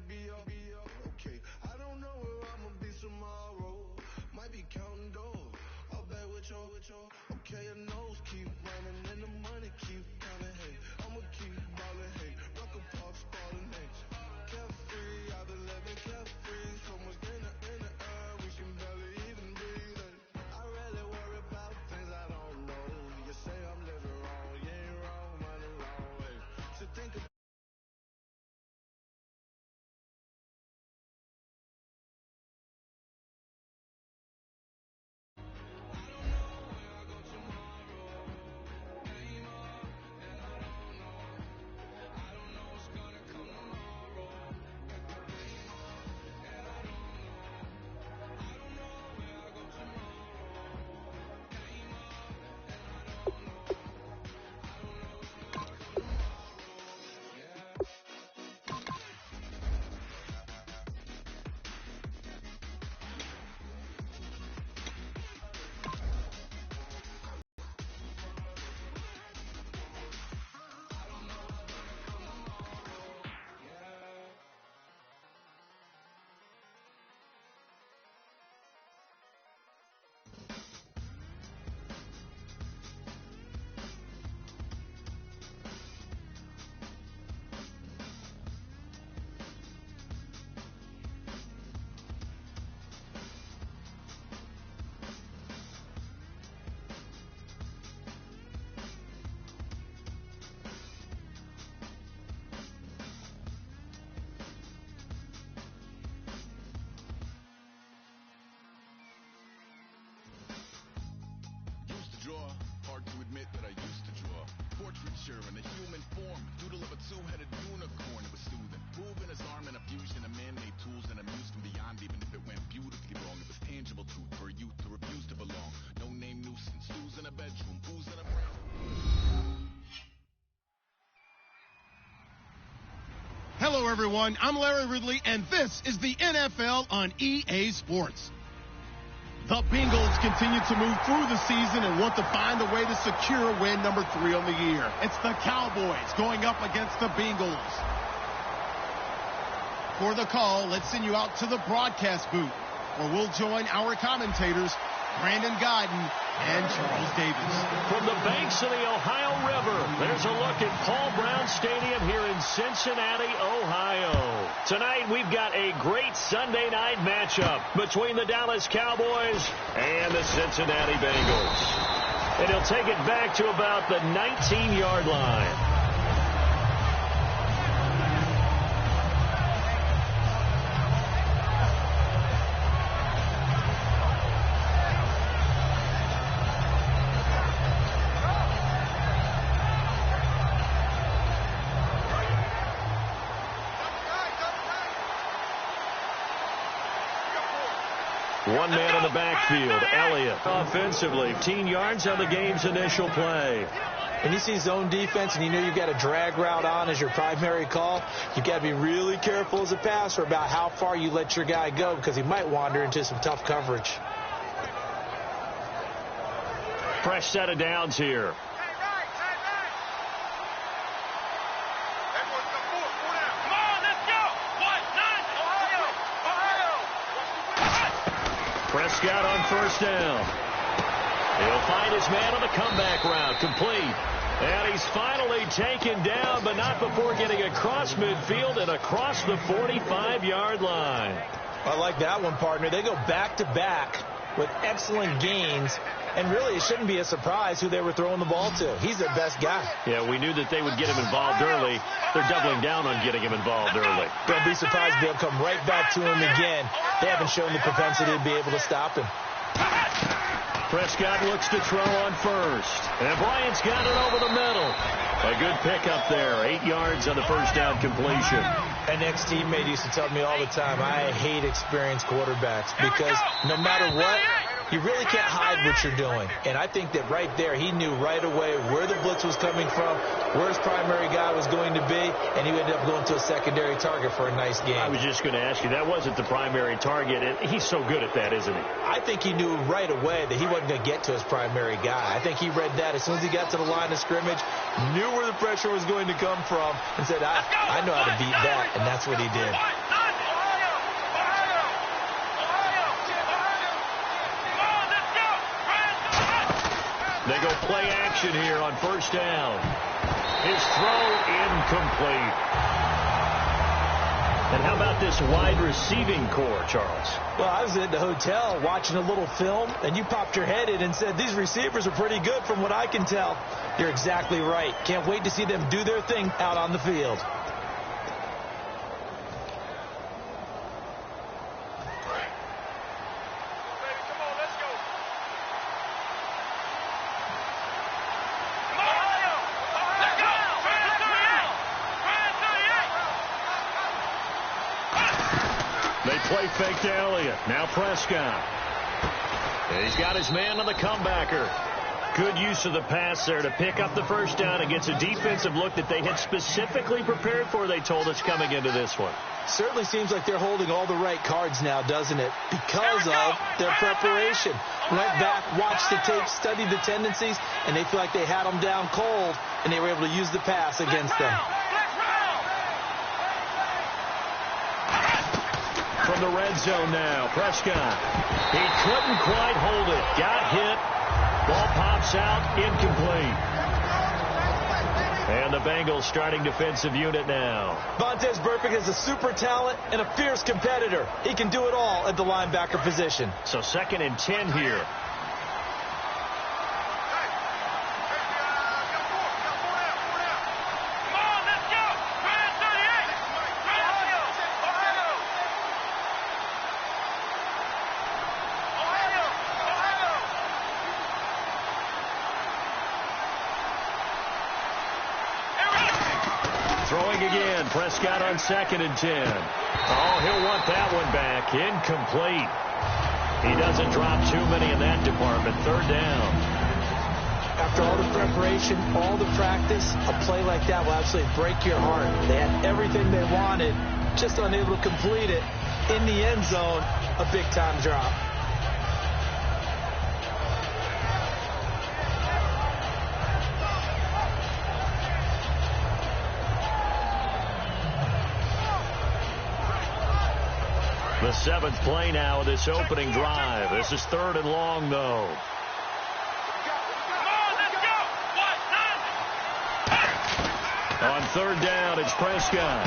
Okay, I don't know where I'ma be tomorrow. Might be counting doors. All back with your. Okay, your nose keep running and the money keep coming. Hey, I'ma keep ballin'. Hey, rock a park, spallin'. Hey, carefree, I've been living carefree. So much in the air, we can barely even breathe. Hey, I really worry about things I don't know. You say I'm living wrong, you ain't wrong, running long way. So think about hard to admit that I used to draw portraiture in a human form, doodle of a two-headed unicorn. It was soothing, moving his arm in a fusion of man-made tools and amused from beyond, even if it went beautifully wrong. It was tangible truth for a youth to refuse to belong. No name nuisance, who's in a bedroom, who's in a brain. Hello everyone, I'm Larry Ridley and this is the NFL on EA Sports. The Bengals continue to move through the season and want to find a way to secure win number 3 on the year. It's the Cowboys going up against the Bengals. For the call, let's send you out to the broadcast booth, where we'll join our commentators, Brandon Guyton and Charles Davis. From the banks of the Ohio River, there's a look at Paul Brown Stadium here in Cincinnati, Ohio. Tonight, we've got a great Sunday night matchup between the Dallas Cowboys and the Cincinnati Bengals. And he'll take it back to about the 19-yard line. One man in the backfield, Elliott. Offensively, 15 yards on the game's initial play. When you see zone defense and you know you've got a drag route on as your primary call, you've got to be really careful as a passer about how far you let your guy go because he might wander into some tough coverage. Fresh set of downs here. Prescott on first down. He'll find his man on the comeback route, complete. And he's finally taken down, but not before getting across midfield and across the 45-yard line. I like that one, partner. They go back-to-back with excellent gains, and really it shouldn't be a surprise who they were throwing the ball to. He's their best guy. Yeah, we knew that they would get him involved early. They're doubling down on getting him involved early. Don't be surprised if they'll come right back to him again. They haven't shown the propensity to be able to stop him. Prescott looks to throw on first. And Bryant's got it over the middle. A good pickup there. 8 yards on the first down completion. An ex-teammate used to tell me all the time, I hate experienced quarterbacks because no matter what, you really can't hide what you're doing. And I think that right there, he knew right away where the blitz was coming from, where his primary guy was going to be, and he ended up going to a secondary target for a nice game. I was just going to ask you, that wasn't the primary target. He's so good at that, isn't he? I think he knew right away that he wasn't going to get to his primary guy. I think he read that as soon as he got to the line of scrimmage, knew where the pressure was going to come from, and said, I know how to beat that, and that's what he did. They go play action here on first down. His throw incomplete. And how about this wide receiving core, Charles? Well, I was at the hotel watching a little film, and you popped your head in and said, these receivers are pretty good from what I can tell. You're exactly right. Can't wait to see them do their thing out on the field. Play fake to Elliott. Now Prescott. He's got his man on the comebacker. Good use of the pass there to pick up the first down against a defensive look that they had specifically prepared for, they told us, coming into this one. Certainly seems like they're holding all the right cards now, doesn't it? Because of their preparation. Went back, watched the tape, studied the tendencies, and they feel like they had them down cold, and they were able to use the pass against them. From the red zone now, Prescott. He couldn't quite hold it. Got hit. Ball pops out, incomplete. And the Bengals starting defensive unit now. Vontaze Burfict is a super talent and a fierce competitor. He can do it all at the linebacker position. So 2nd and 10 here. Throwing again, Prescott on 2nd and 10. Oh, he'll want that one back. Incomplete. He doesn't drop too many in that department. 3rd down. After all the preparation, all the practice, a play like that will absolutely break your heart. They had everything they wanted, just unable to complete it. In the end zone, a big-time drop. The 7th play now of this opening drive. This is 3rd and long, though. On 3rd down, it's Prescott.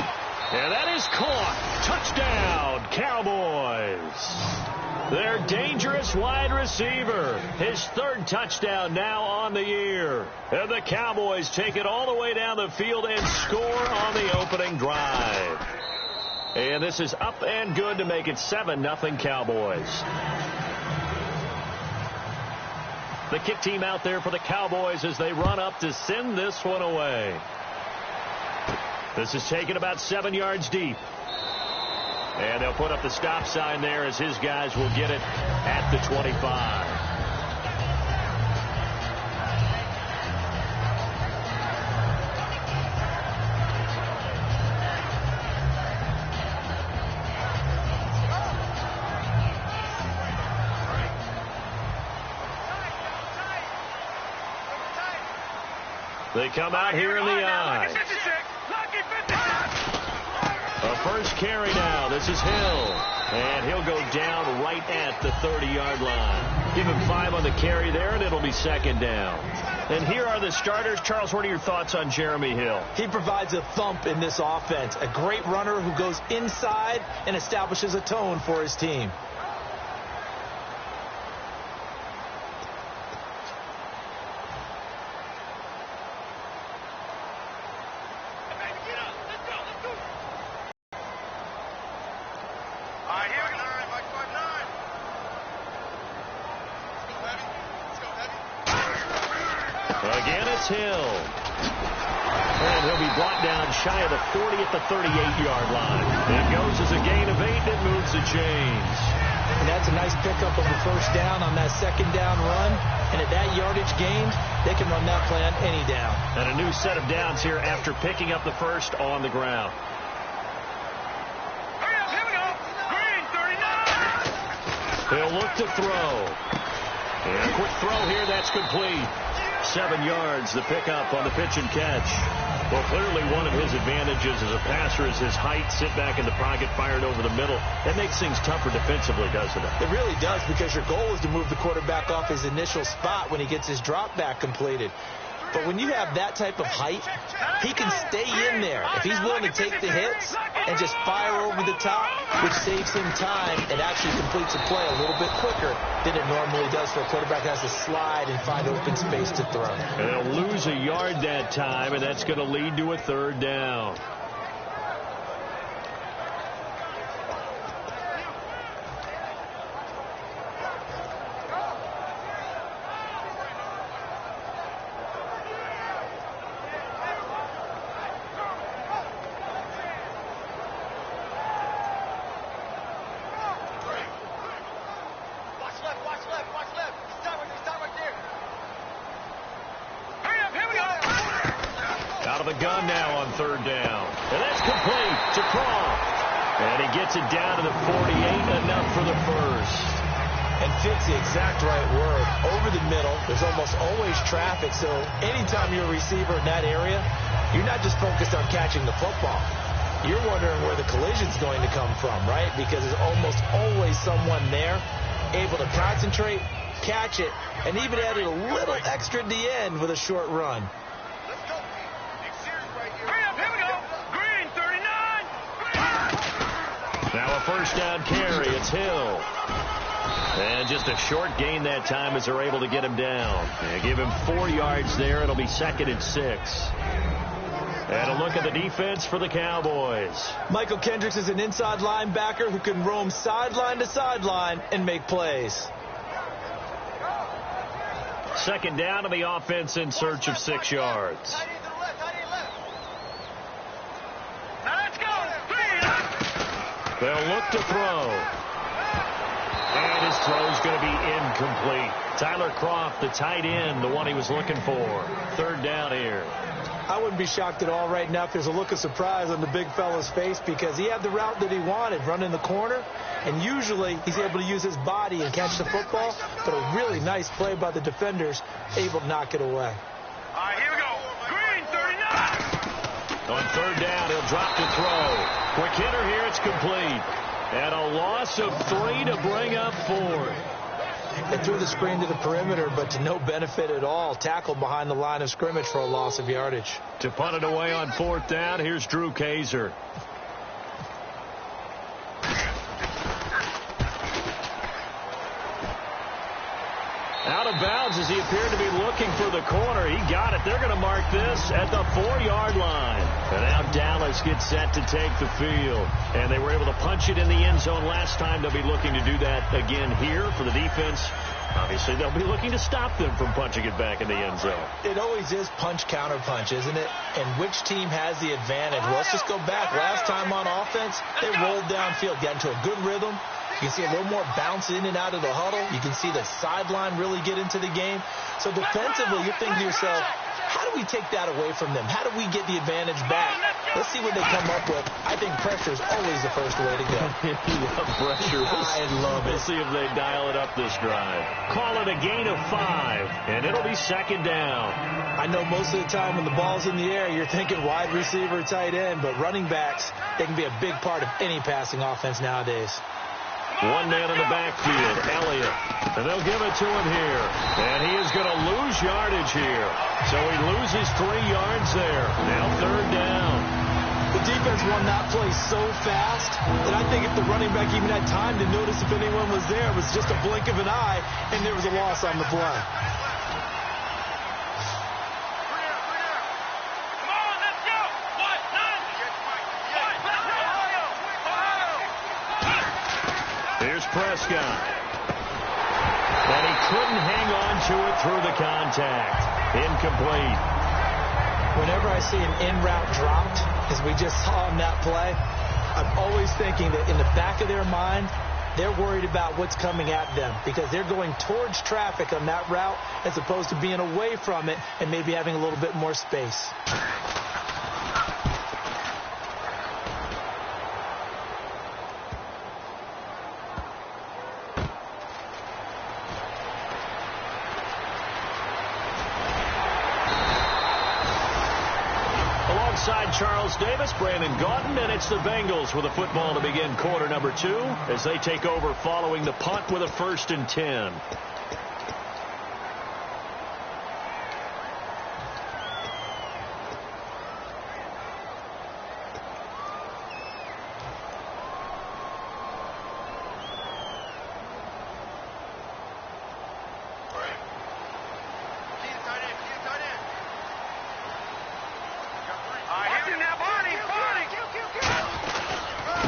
And that is caught. Touchdown, Cowboys. Their dangerous wide receiver. His 3rd touchdown now on the year. And the Cowboys take it all the way down the field and score on the opening drive. And this is up and good to make it 7-0 Cowboys. The kick team out there for the Cowboys as they run up to send this one away. This is taken about 7 yards deep. And they'll put up the stop sign there as his guys will get it at the 25. They come out here in the eye. A first carry now. This is Hill. And he'll go down right at the 30-yard line. Give him 5 on the carry there, and it'll be 2nd down. And here are the starters. Charles, what are your thoughts on Jeremy Hill? He provides a thump in this offense. A great runner who goes inside and establishes a tone for his team. Again, it's Hill. And he'll be brought down shy of the 40 at the 38-yard line. It goes as a gain of 8 that moves the chains. And that's a nice pickup of a first down on that 2nd down run. And at that yardage gained, they can run that play on any down. And a new set of downs here after picking up the first on the ground. Hurry up, here we go. Green, 39. He'll look to throw. And a quick throw here, that's complete. 7 yards, the pickup on the pitch and catch. Well, clearly one of his advantages as a passer is his height, sit back in the pocket, fired over the middle. That makes things tougher defensively, doesn't it? It really does, because your goal is to move the quarterback off his initial spot when he gets his drop back completed. But when you have that type of height, he can stay in there if he's willing to take the hits and just fire over the top, which saves him time and actually completes a play a little bit quicker than it normally does for a quarterback that has to slide and find open space to throw. They'll lose a yard that time, and that's going to lead to a third down. Gun now on third down. And that's complete to Croft. And he gets it down to the 48, enough for the first. And fits the exact right word. Over the middle, there's almost always traffic, so anytime you're a receiver in that area, you're not just focused on catching the football. You're wondering where the collision's going to come from, right? Because there's almost always someone there able to concentrate, catch it, and even added a little extra at the end with a short run. Now a first down carry. It's Hill. And just a short gain that time as they're able to get him down. And give him 4 yards there. It'll be 2nd and 6. And a look at the defense for the Cowboys. Michael Kendricks is an inside linebacker who can roam sideline to sideline and make plays. 2nd down to the offense in search of 6 yards. They'll look to throw. And his throw's going to be incomplete. Tyler Croft, the tight end, the one he was looking for. 3rd down here. I wouldn't be shocked at all right now if there's a look of surprise on the big fella's face, because he had the route that he wanted, running the corner, and usually he's able to use his body and catch the football, but a really nice play by the defenders, able to knock it away. All right, here we go. Green, 39. On 3rd down, he'll drop to throw. Quick hitter here, it's complete. And a loss of 3 to bring up 4. They threw the screen to the perimeter, but to no benefit at all. Tackled behind the line of scrimmage for a loss of yardage. To punt it away on 4th down, here's Drew Kaiser. Out of bounds as he appeared to be looking for the corner. He got it. They're going to mark this at the 4-yard line. And now Dallas gets set to take the field. And they were able to punch it in the end zone last time. They'll be looking to do that again here for the defense. Obviously, they'll be looking to stop them from punching it back in the end zone. It always is punch, counter punch, isn't it? And which team has the advantage? Well, let's just go back. Last time on offense, they rolled downfield, got into a good rhythm. You can see a little more bounce in and out of the huddle. You can see the sideline really get into the game. So defensively, you're thinking to yourself, how do we take that away from them? How do we get the advantage back? Let's see what they come up with. I think pressure is always the first way to go. Pressure. I love it. We'll see if they dial it up this drive. Call it a gain of 5, and it'll be 2nd down. I know most of the time when the ball's in the air, you're thinking wide receiver, tight end, but running backs, they can be a big part of any passing offense nowadays. One man in the backfield, Elliott. And they'll give it to him here. And he is going to lose yardage here. So he loses 3 yards there. Now 3rd down. The defense won that play so fast that I think if the running back even had time to notice if anyone was there, it was just a blink of an eye, and there was a loss on the play. Here's Prescott. And he couldn't hang on to it through the contact. Incomplete. Whenever I see an in-route dropped, as we just saw in that play, I'm always thinking that in the back of their mind, they're worried about what's coming at them because they're going towards traffic on that route as opposed to being away from it and maybe having a little bit more space. Miles Davis, Brandon Gaudin, and it's the Bengals with a football to begin quarter number 2 as they take over following the punt with a 1st and 10.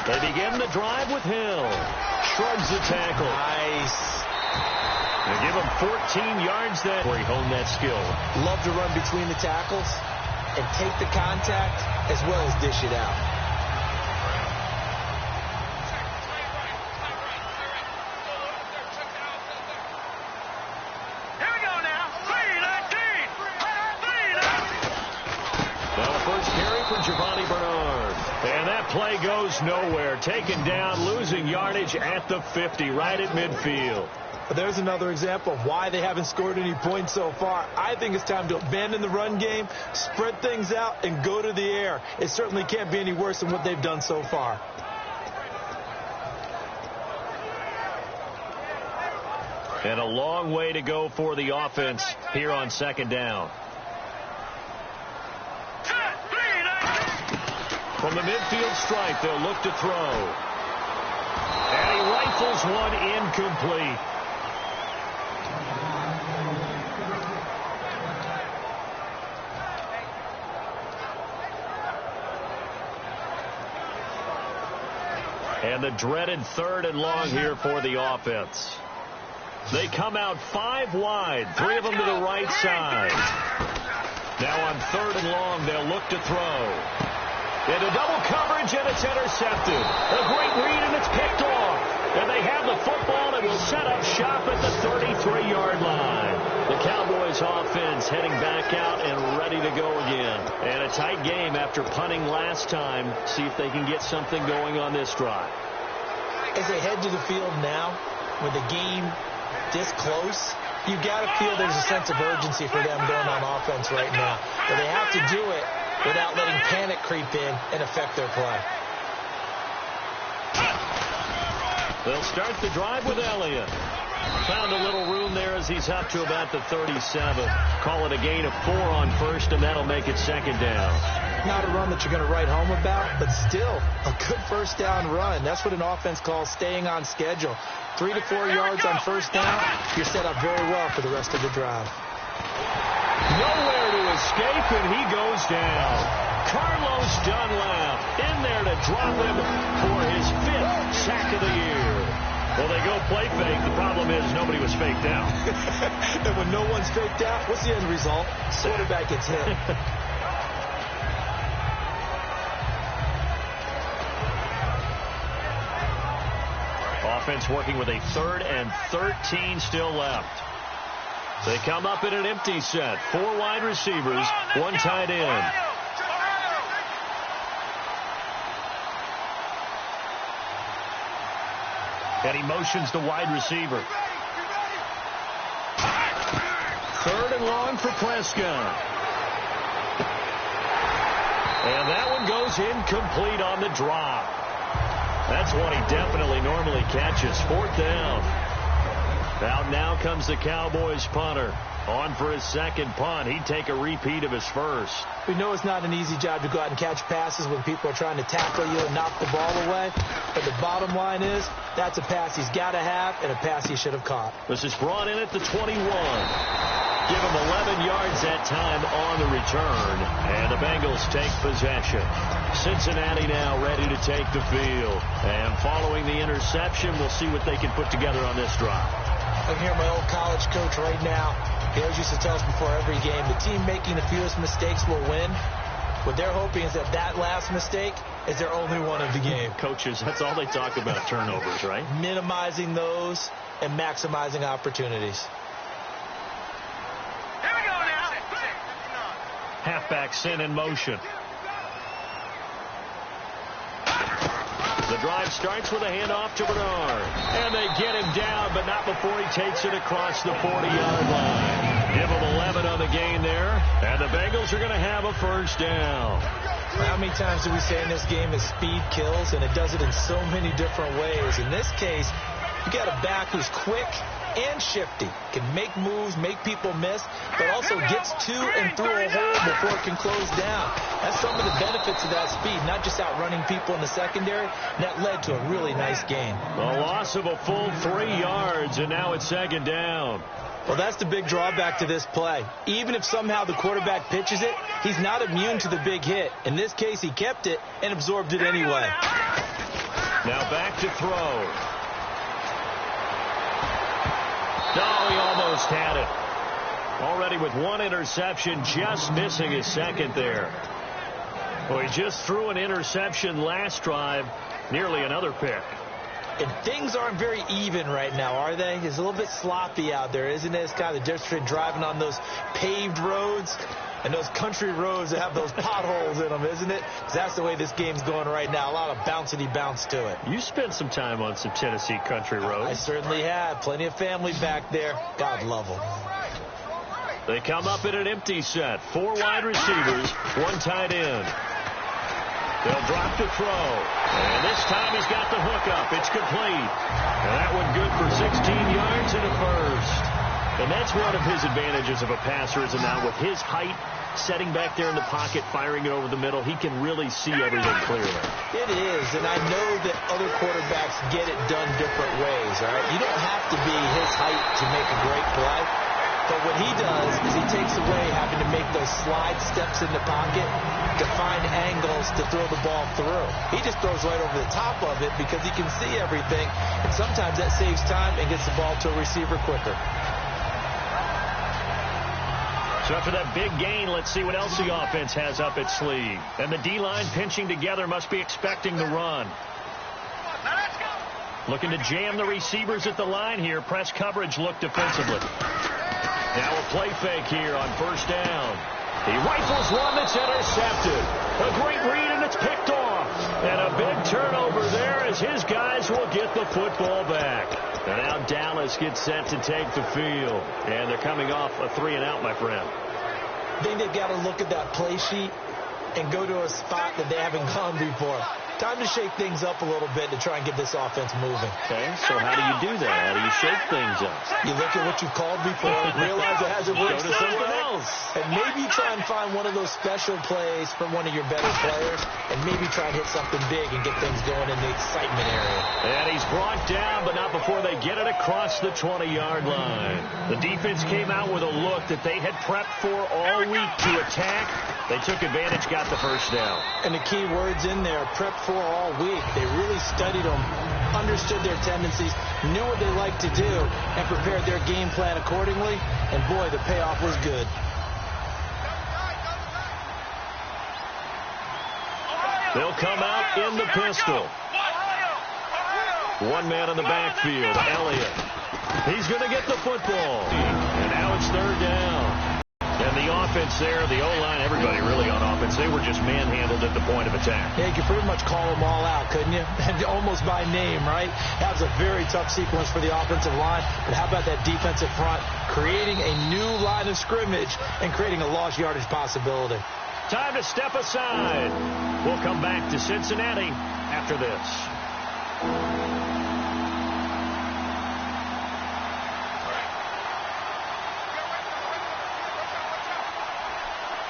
They begin the drive with Hill. Shrugs the tackle. Nice. They give him 14 yards there where he honed that skill. Love to run between the tackles and take the contact as well as dish it out. Here we go now. 3-19. Now the first carry for Giovanni Bernard. And that play goes nowhere. Taken down, losing yardage at the 50, right at midfield. There's another example of why they haven't scored any points so far. I think it's time to abandon the run game, spread things out, and go to the air. It certainly can't be any worse than what they've done so far. And a long way to go for the offense here on 2nd down. From the midfield stripe, they'll look to throw. And he rifles one incomplete. And the dreaded 3rd and long here for the offense. They come out 5 wide, 3 of them to the right side. Now on 3rd and long, they'll look to throw. Into double coverage, and it's intercepted. A great read, and it's picked off. And they have the football and will set up shop at the 33-yard line. The Cowboys offense heading back out and ready to go again. And a tight game after punting last time. See if they can get something going on this drive. As they head to the field now, with the game this close, you got to feel there's a sense of urgency for them going on offense right now. But they have to do it without letting panic creep in and affect their play. They'll start the drive with Elliott. Found a little room there as he's up to about the 37. Call it a gain of 4 on 1st, and that'll make it 2nd down. Not a run that you're going to write home about, but still a good 1st down run. That's what an offense calls staying on schedule. 3 to 4 yards on 1st down, you're set up very well for the rest of the drive. Nowhere to escape, and he goes down. Carlos Dunlap in there to drop him for his 5th sack of the year. Well, they go play fake. The problem is nobody was faked out. And when no one's faked out, what's the end result? Quarterback gets hit. Offense working with a 3rd and 13 still left. They come up in an empty set. 4 wide receivers, 1 tight end. And he motions the wide receiver. 3rd and long for Prescott. And that one goes incomplete on the drop. That's one he definitely normally catches. 4th down. Out now comes the Cowboys punter. On for his 2nd punt. He'd take a repeat of his 1st. We know it's not an easy job to go out and catch passes when people are trying to tackle you and knock the ball away. But the bottom line is, that's a pass he's got to have and a pass he should have caught. This is brought in at the 21. Give him 11 yards that time on the return. And the Bengals take possession. Cincinnati now ready to take the field. And following the interception, we'll see what they can put together on this drive. I'm here, my old college coach right now. He always used to tell us before every game, the team making the fewest mistakes will win. What they're hoping is that that last mistake is their only one of the game. Coaches, that's all they talk about, turnovers, right? Minimizing those and maximizing opportunities. Here we go now. Halfback sent in motion. The drive starts with a handoff to Bernard. And they get him down, but not before he takes it across the 40-yard line. Give him 11 on the gain there. And the Bengals are going to have a 1st down. How many times do we say in this game that speed kills, and it does it in so many different ways? In this case, you got a back who's quick and shifty, can make moves, make people miss, but also gets to and through a hole before it can close down. That's some of the benefits of that speed, not just outrunning people in the secondary. That led to a really nice gain. A loss of a full 3 yards, and now it's second down. Well, that's the big drawback to this play. Even if somehow the quarterback pitches it, he's not immune to the big hit. In this case, he kept it and absorbed it anyway. Now back to throw. No, he almost had it. Already with one interception, just missing his second there. Well, he just threw an interception last drive, nearly another pick. And things aren't very even right now, are they? It's a little bit sloppy out there, isn't it? It's kind of the difference between driving on those paved roads and those country roads that have those potholes in them, isn't it? 'Cause that's the way this game's going right now. A lot of bouncy bounce to it. You spent some time on some Tennessee country roads. I certainly have. Plenty of family back there. God love them. They come up in an empty set. 4 wide receivers, 1 tight end. They'll drop to throw. And this time he's got the hook up. It's complete. And that one good for 16 yards and a first. And that's one of his advantages of a passer, is now with his height, setting back there in the pocket, firing it over the middle, he can really see everything clearly. It is, and I know that other quarterbacks get it done different ways, all right? You don't have to be his height to make a great play. But what he does is he takes away having to make those slide steps in the pocket to find angles to throw the ball through. He just throws right over the top of it because he can see everything, and sometimes that saves time and gets the ball to a receiver quicker. So after that big gain, let's see what else the offense has up its sleeve. And the D-line pinching together must be expecting the run. Looking to jam the receivers at the line here. Press coverage look defensively. Now a play fake here on first down. He rifles one that's intercepted. A great read, and it's picked off. And a big turnover there as his guys will get the football back. And now Dallas gets set to take the field. And they're coming off a 3-and-out, my friend. I think they've got to look at that play sheet and go to a spot that they haven't gone before. Time to shake things up a little bit to try and get this offense moving. Okay, so how do you do that? How do you shake things up? You look at what you've called before, realize it hasn't worked Go to something else. and maybe try and find one of those special plays from one of your better players, and maybe try and hit something big and get things going in the excitement area. And he's brought down, but not before they get it across the 20-yard line. The defense came out with a look that they had prepped for all week to attack. They took advantage, got the first down. And the key words in there, prepped for all week. They really studied them, understood their tendencies, knew what they liked to do, and prepared their game plan accordingly. And boy, the payoff was good. They'll come out in the pistol. One man in the backfield, Elliott. He's going to get the football. And now it's third down. And the offense there, the O-line, everybody really on offense, they were just manhandled at the point of attack. Yeah, you could pretty much call them all out, couldn't you? And almost by name, right? That was a very tough sequence for the offensive line. But how about that defensive front creating a new line of scrimmage and creating a lost yardage possibility? Time to step aside. We'll come back to Cincinnati after this.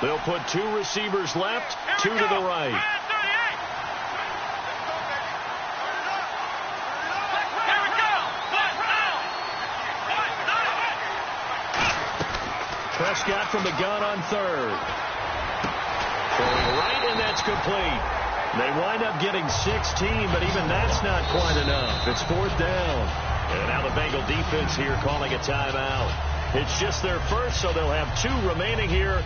They'll put 2 receivers left, 2 to the right. Prescott from the gun on third. Going right, and that's complete. They wind up getting 16, but even that's not quite enough. It's fourth down. And now the Bengal defense here calling a timeout. It's just their first, so they'll have 2 remaining here.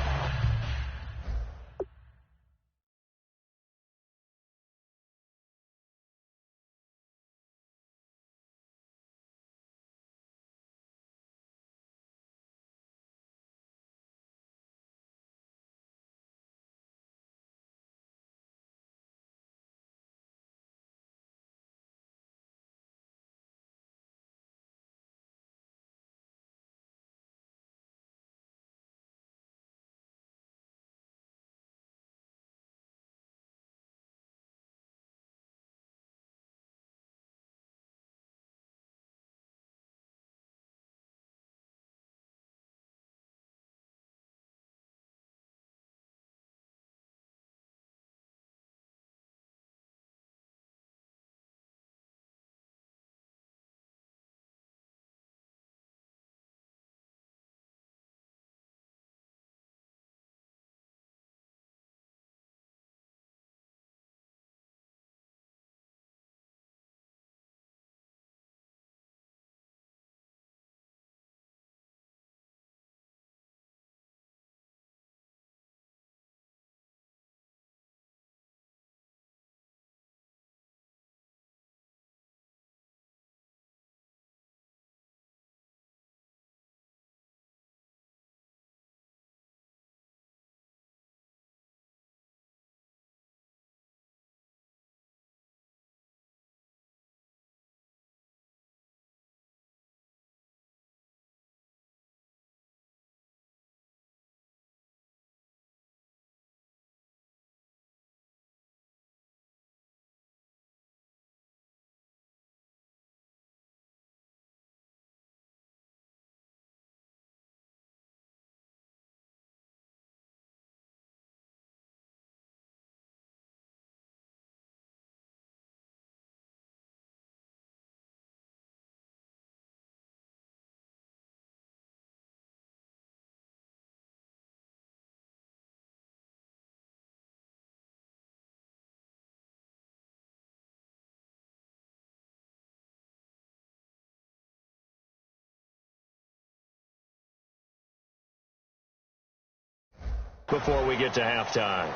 before we get to halftime.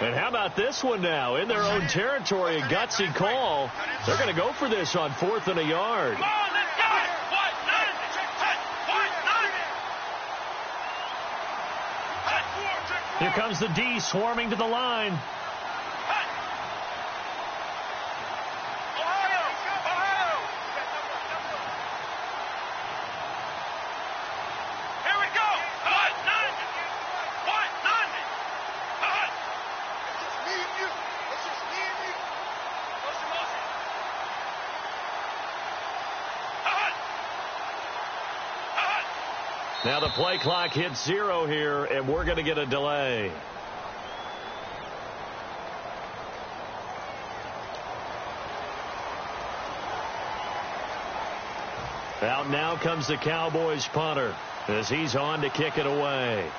And how about this one now? In their own territory, a gutsy call. They're going to go for this on 4th and a yard. Come on, let's go! Here comes the D swarming to the line. Now the play clock hits 0 here, and we're going to get a delay. Out now comes the Cowboys punter as he's on to kick it away.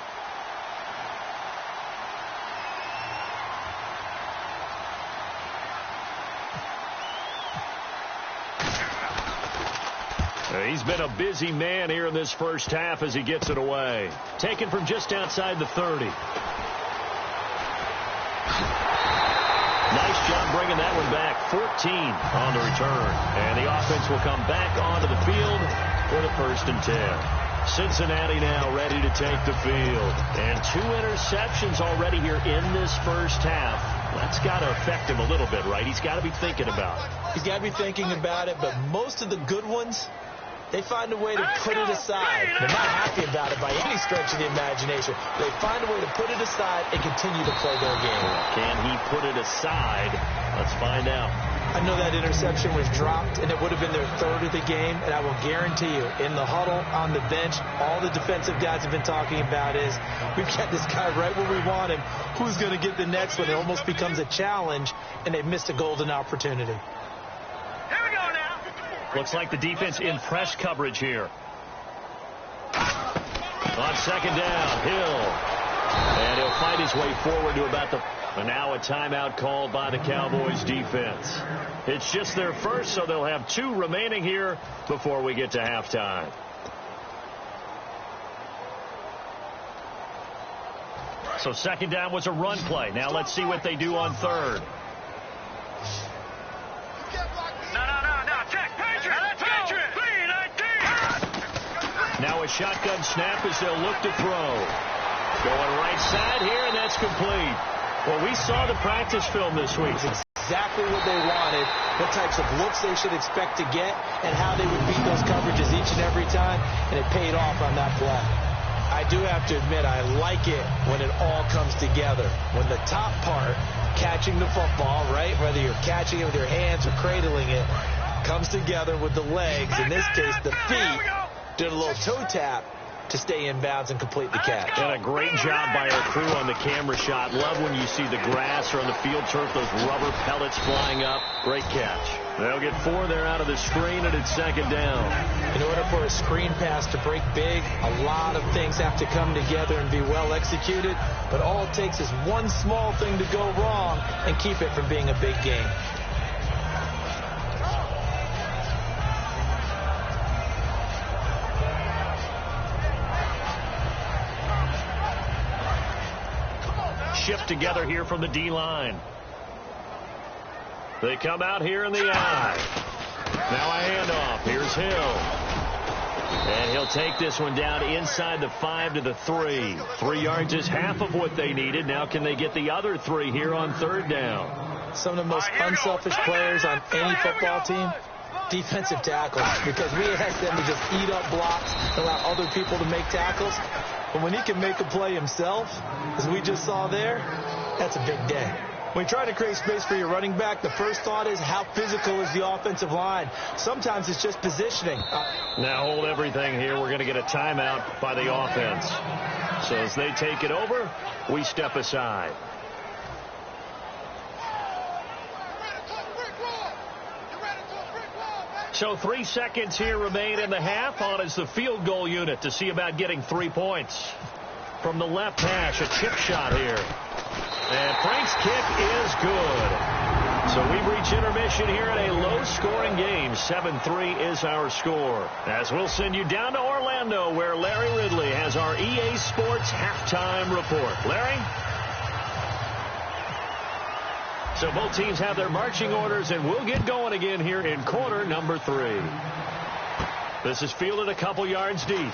He's been a busy man here in this first half as he gets it away. Taken from just outside the 30. Nice job bringing that one back. 14 on the return. And the offense will come back onto the field for the 1st and 10. Cincinnati now ready to take the field. And 2 interceptions already here in this first half. That's got to affect him a little bit, right? He's got to be thinking about it. He's got to be thinking about it, but most of the good ones, they find a way to put it aside. They're not happy about it by any stretch of the imagination. They find a way to put it aside and continue to play their game. Can he put it aside? Let's find out. I know that interception was dropped, and it would have been their 3rd of the game, and I will guarantee you, in the huddle, on the bench, all the defensive guys have been talking about is, we've got this guy right where we want him. Who's going to get the next one? It almost becomes a challenge, and they've missed a golden opportunity. Looks like the defense in press coverage here. On 2nd down, Hill. And he'll fight his way forward to about the... And now a timeout called by the Cowboys defense. It's just their first, so they'll have 2 remaining here before we get to halftime. So 2nd down was a run play. Now let's see what they do on 3rd. Now a shotgun snap as they'll look to throw. Going right side here, and that's complete. Well, we saw the practice film this week. It's exactly what they wanted, what types of looks they should expect to get, and how they would beat those coverages each and every time, and it paid off on that play. I do have to admit, I like it when it all comes together. When the top part, catching the football, right, whether you're catching it with your hands or cradling it, comes together with the legs, in this case the feet, did a little toe tap, to stay inbounds and complete the catch. And a great job by our crew on the camera shot. Love when you see the grass or on the field turf, those rubber pellets flying up. Great catch. They'll get 4 there out of the screen, and it's second down. In order for a screen pass to break big, a lot of things have to come together and be well executed. But all it takes is one small thing to go wrong and keep it from being a big game. Shift together here from the D-line. They come out here in the eye. Now a handoff. Here's Hill. And he'll take this one down inside the 5 to the 3. 3 yards is half of what they needed. Now can they get the other 3 here on third down? Some of the most unselfish players on any football team, defensive tackles, because we ask them to just eat up blocks, allow other people to make tackles. But when he can make a play himself, as we just saw there, that's a big day. When you try to create space for your running back, the first thought is how physical is the offensive line. Sometimes it's just positioning. Now hold everything here. We're going to get a timeout by the offense. So as they take it over, we step aside. So 3 seconds here remain in the half. On is the field goal unit to see about getting 3 points. From the left hash, a chip shot here. And Frank's kick is good. So we reach intermission here in a low-scoring game. 7-3 is our score. As we'll send you down to Orlando, where Larry Ridley has our EA Sports halftime report. Larry? So both teams have their marching orders, and we'll get going again here in quarter number 3. This is fielded a couple yards deep.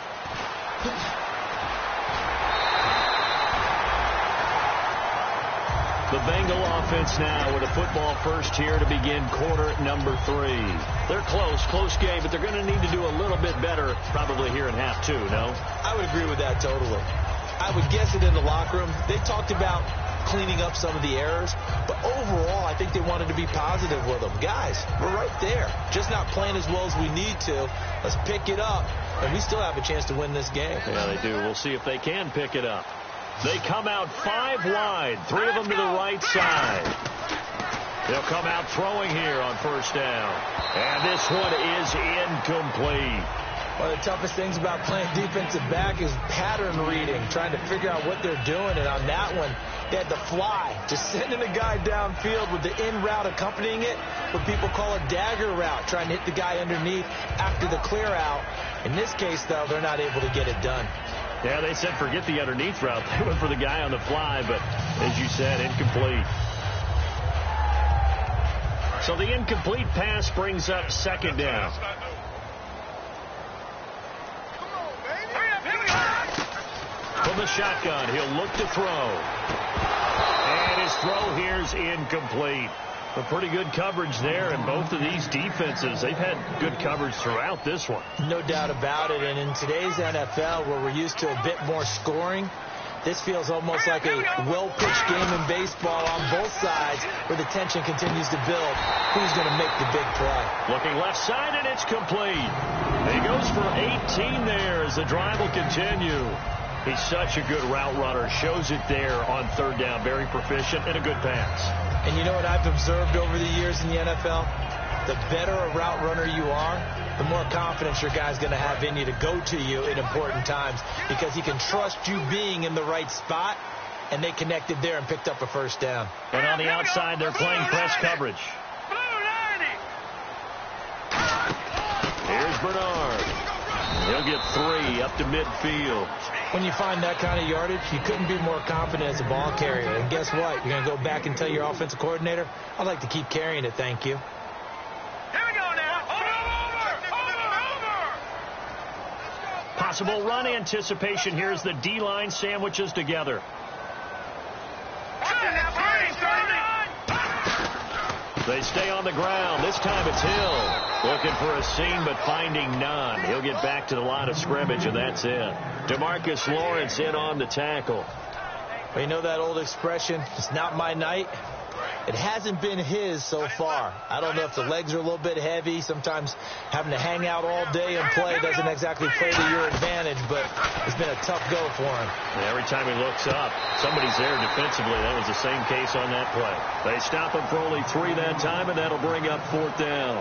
The Bengal offense now with a football first here to begin quarter number 3. They're close game, but they're going to need to do a little bit better probably here in half 2, no? I would agree with that totally. I would guess it in the locker room. They talked about cleaning up some of the errors, but overall I think they wanted to be positive with them. Guys, we're right there, just not playing as well as we need to. Let's pick it up, and we still have a chance to win this game. Yeah, they do. We'll see if they can pick it up. They come out 5 wide, 3 of them to the right side. They'll come out throwing here on first down, and this one is incomplete. One of the toughest things about playing defensive back is pattern reading, trying to figure out what they're doing. And on that one, they had the fly, just sending a guy downfield with the in route accompanying it, what people call a dagger route, trying to hit the guy underneath after the clear out. In this case, though, they're not able to get it done. Yeah, they said forget the underneath route. They went for the guy on the fly, but as you said, incomplete. So the incomplete pass brings up second down. From the shotgun, he'll look to throw. And his throw here is incomplete. A pretty good coverage there, and both of these defenses, they've had good coverage throughout this one. No doubt about it, and in today's NFL, where we're used to a bit more scoring, this feels almost like a well-pitched game in baseball on both sides, where the tension continues to build. Who's going to make the big play? Looking left side, and it's complete. He goes for 18 there as the drive will continue. He's such a good route runner. Shows it there on third down. Very proficient and a good pass. And you know what I've observed over the years in the NFL? The better a route runner you are, the more confidence your guy's going to have in you to go to you in important times, because he can trust you being in the right spot, and they connected there and picked up a first down. And on the outside, they're playing press coverage. Here's Bernard. He'll get 3 up to midfield. When you find that kind of yardage, you couldn't be more confident as a ball carrier. And guess what? You're going to go back and tell your offensive coordinator, I'd like to keep carrying it, thank you. Here we go now. Over. Possible run anticipation here as the D-line sandwiches together. They stay on the ground. This time it's Hill. Looking for a seam, but finding none. He'll get back to the line of scrimmage, and that's it. DeMarcus Lawrence in on the tackle. Well, you know that old expression, it's not my night. It hasn't been his so far. I don't know if the legs are a little bit heavy. Sometimes having to hang out all day and play doesn't exactly play to your advantage, but it's been a tough go for him. And every time he looks up, somebody's there defensively. That was the same case on that play. They stop him for only 3 that time, and that'll bring up 4th down.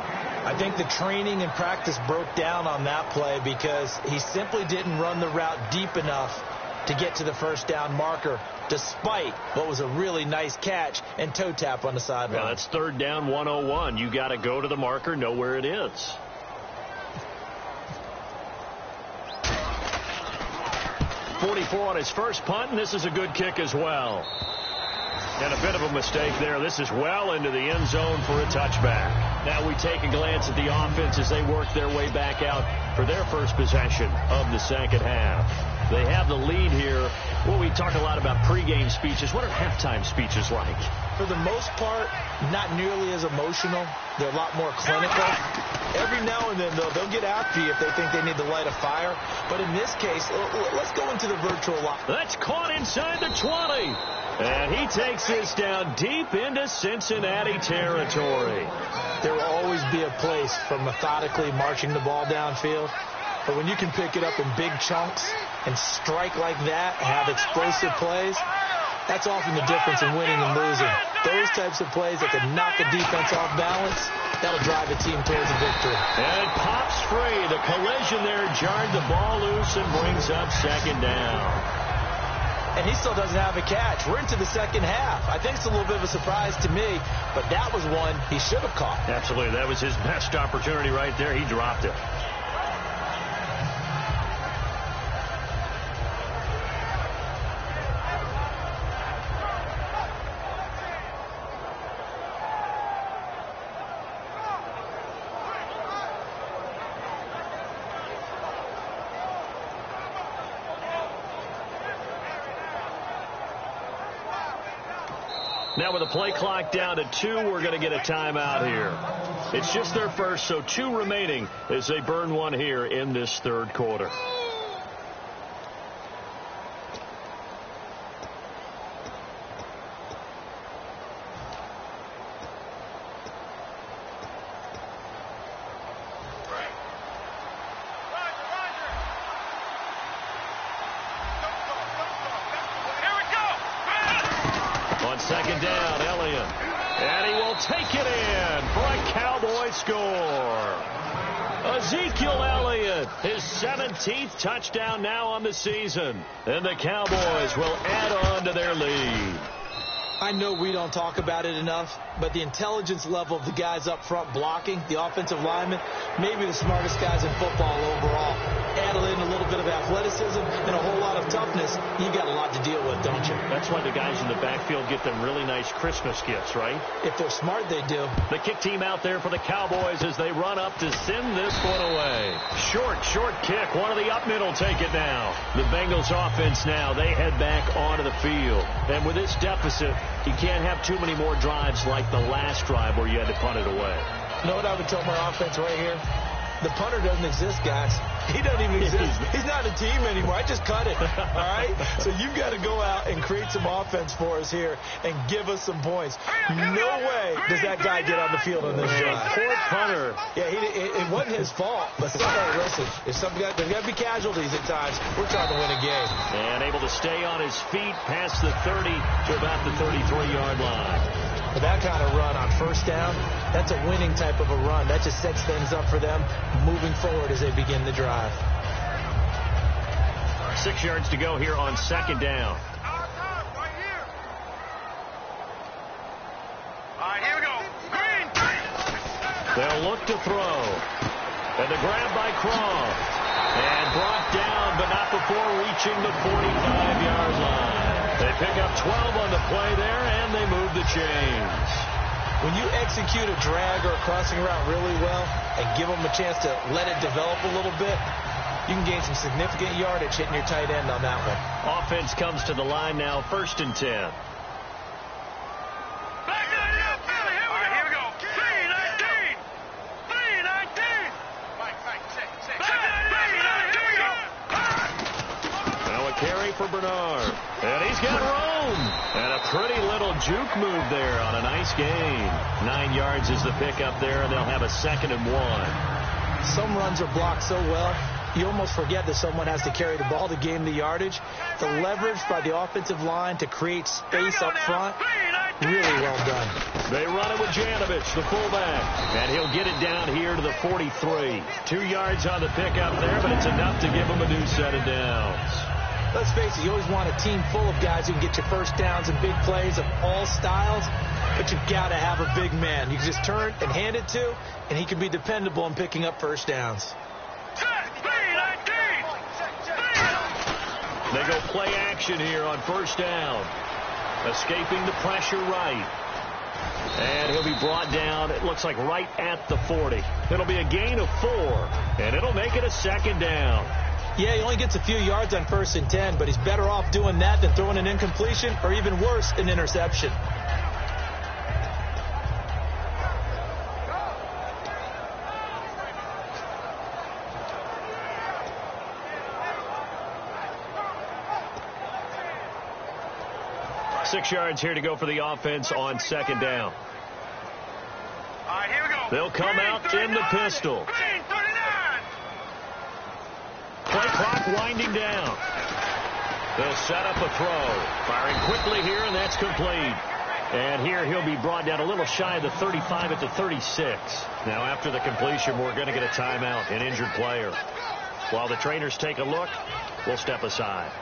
I think the training and practice broke down on that play because he simply didn't run the route deep enough to get to the 1st down marker, despite what was a really nice catch and toe tap on the sideline. Yeah, that's 3rd down, 101. You got to go to the marker, know where it is. .44 on his first punt, and this is a good kick as well. And a bit of a mistake there. This is well into the end zone for a touchback. Now we take a glance at the offense as they work their way back out for their first possession of the second half. They have the lead here. Well, we talk a lot about pregame speeches. What are halftime speeches like? For the most part, not nearly as emotional. They're a lot more clinical. Every now and then, though, they'll get after you if they think they need to light a fire. But in this case, let's go into the virtual line. That's caught inside the 20. And he takes this down deep into Cincinnati territory. There will always be a place for methodically marching the ball downfield. But when you can pick it up in big chunks and strike like that, have explosive plays, that's often the difference in winning and losing. Those types of plays that can knock a defense off balance, that'll drive a team towards a victory. And it pops free. The collision there jarred the ball loose and brings up 2nd down. And he still doesn't have a catch. We're into the second half. I think it's a little bit of a surprise to me, but that was one he should have caught. Absolutely. That was his best opportunity right there. He dropped it. Now with the play clock down to 2, we're going to get a timeout here. It's just their first, so 2 remaining as they burn one here in this 3rd quarter. On 2nd down, Elliott. And he will take it in for a Cowboy score. Ezekiel Elliott, his 17th touchdown now on the season. And the Cowboys will add on to their lead. I know we don't talk about it enough, but the intelligence level of the guys up front blocking, the offensive linemen, maybe the smartest guys in football overall. Add in a little bit of athleticism and a whole lot of toughness, you got a lot to deal with, don't you? That's why the guys in the backfield get them really nice Christmas gifts, right? If they're smart, they do. The kick team out there for the Cowboys as they run up to send this one away. Short kick. One of the up middle take it now. The Bengals offense now, they head back onto the field. And with this deficit, you can't have too many more drives like the last drive where you had to punt it away. You know what I would tell my offense right here? The punter doesn't exist, guys. He doesn't even exist. He's not a team anymore. I just cut it. All right? So you've got to go out and create some offense for us here and give us some points. No way does that guy get on the field on this drive. Poor punter. Yeah, it wasn't his fault. But somebody, listen, there's got to be casualties at times. We're trying to win a game. And able to stay on his feet past the 30 to about the 33-yard line. For that kind of run on 1st down, that's a winning type of a run. That just sets things up for them moving forward as they begin the drive. 6 yards to go here on 2nd down. All right, here we go. Green. They'll look to throw. And the grab by Craw. And brought down, but not before reaching the 45-yard line. They pick up 12 on the play there, and they move the chains. When you execute a drag or a crossing route really well and give them a chance to let it develop a little bit, you can gain some significant yardage hitting your tight end on that one. Offense comes to the line now, 1st and 10. Back it up, Billy. Here we go. 3-19. 3-19. Mike, check. Back it up, Billy. Here we go. Now a carry for Bernard. And he's got room. And a pretty little juke move there on a nice gain. 9 yards is the pickup there, and they'll have a 2nd and 1. Some runs are blocked so well, you almost forget that someone has to carry the ball to gain the yardage. The leverage by the offensive line to create space up front, really well done. They run it with Janovich, the fullback, and he'll get it down here to the 43. 2 yards on the pickup there, but it's enough to give him a new set of downs. Let's face it, you always want a team full of guys who can get you first downs and big plays of all styles, but you've got to have a big man. You can just turn and hand it to, and he can be dependable in picking up first downs. They go play action here on first down. Escaping the pressure right. And he'll be brought down, it looks like right at the 40. It'll be a gain of 4, and it'll make it a 2nd down. Yeah, he only gets a few yards on 1st and 10, but he's better off doing that than throwing an incompletion or even worse, an interception. Six yards here to go for the offense on 2nd down. All right, here we go. They'll come out in the pistol. Play clock winding down. They'll set up a throw. Firing quickly here, and that's complete. And here he'll be brought down a little shy of the 35 at the 36. Now after the completion, we're going to get a timeout, an injured player. While the trainers take a look, we'll step aside.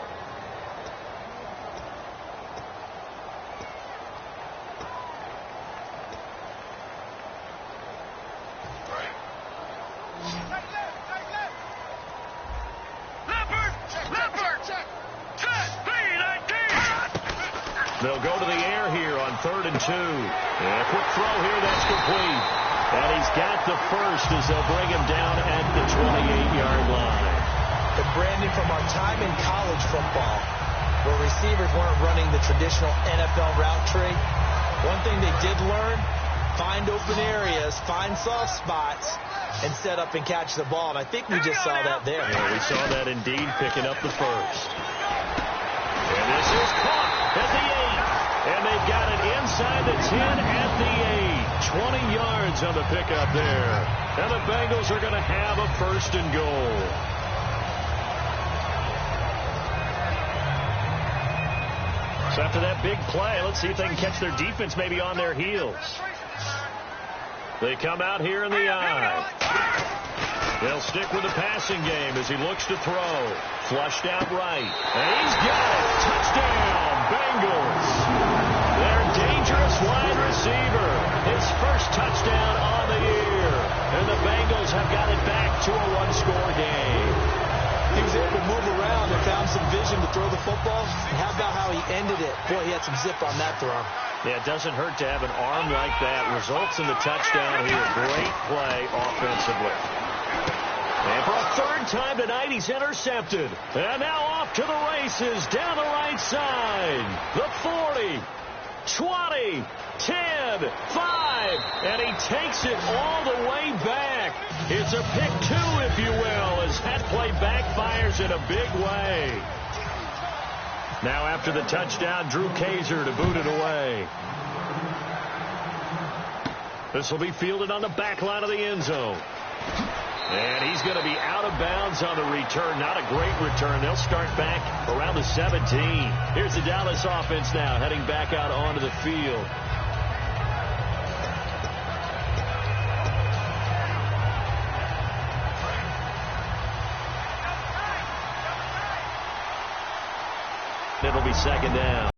They'll go to the air here on 3rd and 2. And a quick throw here, that's complete. And he's got the first as they'll bring him down at the 28-yard line. And Brandon, from our time in college football, where receivers weren't running the traditional NFL route tree, one thing they did learn, find open areas, find soft spots, and set up and catch the ball. And I think we just saw that there. Yeah, we saw that indeed, picking up the first. And this is caught at the 8. And they've got it inside the 10 at the 8. 20 yards on the pickup there. And the Bengals are going to have a 1st and goal. So after that big play, let's see if they can catch their defense maybe on their heels. They come out here in the eye. They'll stick with the passing game as he looks to throw. Flushed out right. And he's got it. Touchdown, Bengals. Their dangerous wide receiver. His first touchdown on the year. And the Bengals have got it back to a 1-score game. He was able to move around and found some vision to throw the football. And how about how he ended it? Boy, he had some zip on that throw. Yeah, it doesn't hurt to have an arm like that. Results in the touchdown here. Great play offensively. And for a 3rd time tonight, he's intercepted. And now off to the races down the right side. The 40, 20, 10, 5. And he takes it all the way back. It's a pick 2, if you will, as that play backfires in a big way. Now after the touchdown, Drew Kaiser to boot it away. This will be fielded on the back line of the end zone. And he's going to be out of bounds on the return. Not a great return. They'll start back around the 17. Here's the Dallas offense now heading back out onto the field. It'll be 2nd down.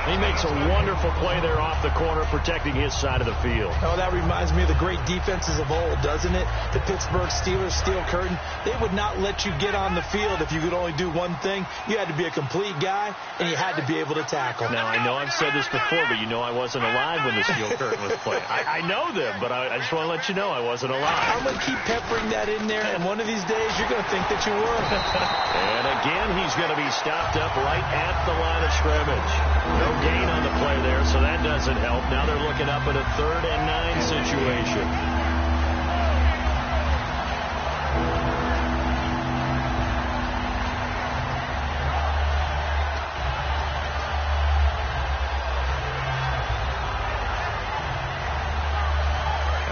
He makes a wonderful play there off the corner, protecting his side of the field. Oh, that reminds me of the great defenses of old, doesn't it? The Pittsburgh Steelers, steel curtain. They would not let you get on the field if you could only do one thing. You had to be a complete guy, and you had to be able to tackle. Now, I know I've said this before, but you know I wasn't alive when the steel curtain was played. I know them, but I just want to let you know I wasn't alive. I'm going to keep peppering that in there, and one of these days you're going to think that you were. And again, he's going to be stopped up right at the line of scrimmage. No gain on the play there, so that doesn't help. Now they're looking up at a 3rd and 9 situation.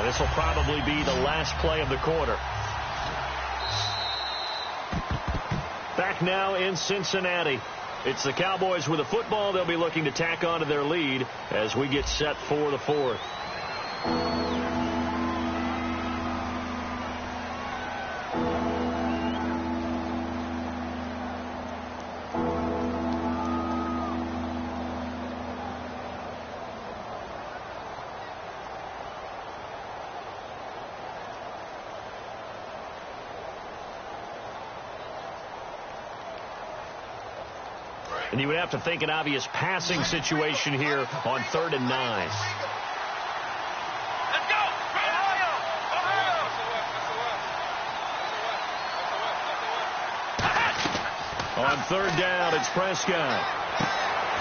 This will probably be the last play of the quarter. Back now in Cincinnati. It's the Cowboys with the football. They'll be looking to tack on to their lead as we get set for the fourth. And you would have to think an obvious passing situation here on 3rd and 9. Let's go! Ohio! On 3rd down, it's Prescott.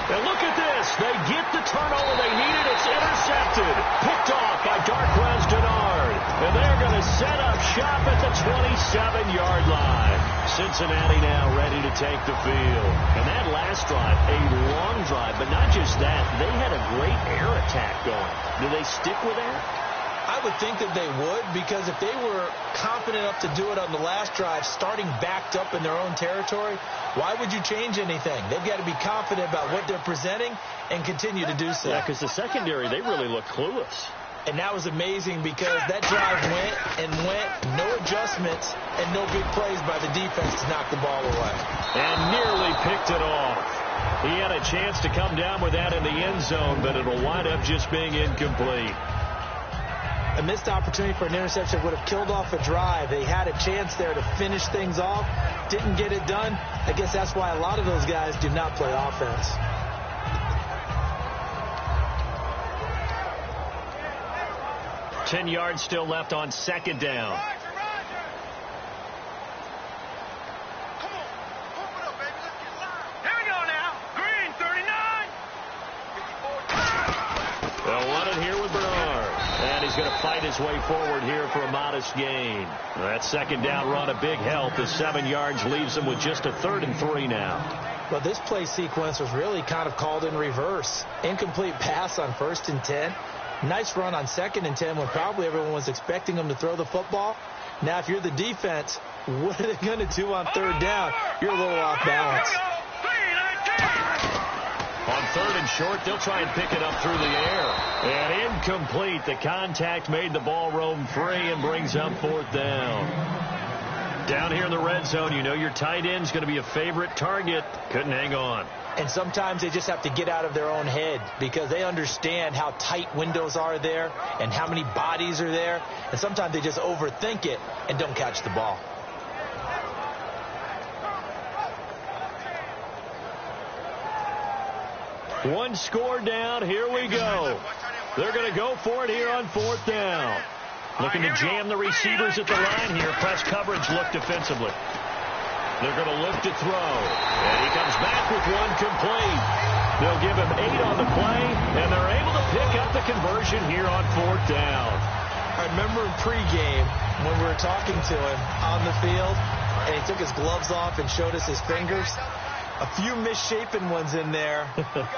And look at this. They get the turnover they needed. It's intercepted. Picked off by Darquez Denard. And they're going to set up shop at the 27-yard line. Cincinnati now ready to take the field. And that last drive, a long drive, but not just that. They had a great air attack going. Do they stick with that? I would think that they would, because if they were confident enough to do it on the last drive, starting backed up in their own territory, why would you change anything? They've got to be confident about what they're presenting and continue to do so. Yeah, because the secondary, they really look clueless. And that was amazing because that drive went and went, no adjustments, and no big plays by the defense to knock the ball away. And nearly picked it off. He had a chance to come down with that in the end zone, but it'll wind up just being incomplete. A missed opportunity for an interception would have killed off a drive. They had a chance there to finish things off. Didn't get it done. I guess that's why a lot of those guys do not play offense. $10 still left on 2nd down. They'll run it here with Bernard. And he's going to fight his way forward here for a modest gain. That 2nd down run a big help. The 7 yards leaves him with just a 3rd and 3 now. Well, this play sequence was really kind of called in reverse. Incomplete pass on 1st and 10. Nice run on 2nd and 10 when probably everyone was expecting them to throw the football. Now, if you're the defense, what are they going to do on 3rd down? You're a little off balance. On 3rd and short, they'll try and pick it up through the air. And incomplete. The contact made the ball roam free and brings up 4th down. Down here in the red zone, you know your tight end's going to be a favorite target. Couldn't hang on. And sometimes they just have to get out of their own head because they understand how tight windows are there and how many bodies are there. And sometimes they just overthink it and don't catch the ball. One score down. Here we go. They're going to go for it here on 4th down. Looking to jam the receivers at the line here. Press coverage look defensively. They're going to look to throw. And he comes back with one complete. They'll give him 8 on the play, and they're able to pick up the conversion here on 4th down. I remember in pregame when we were talking to him on the field, and he took his gloves off and showed us his fingers. A few misshapen ones in there,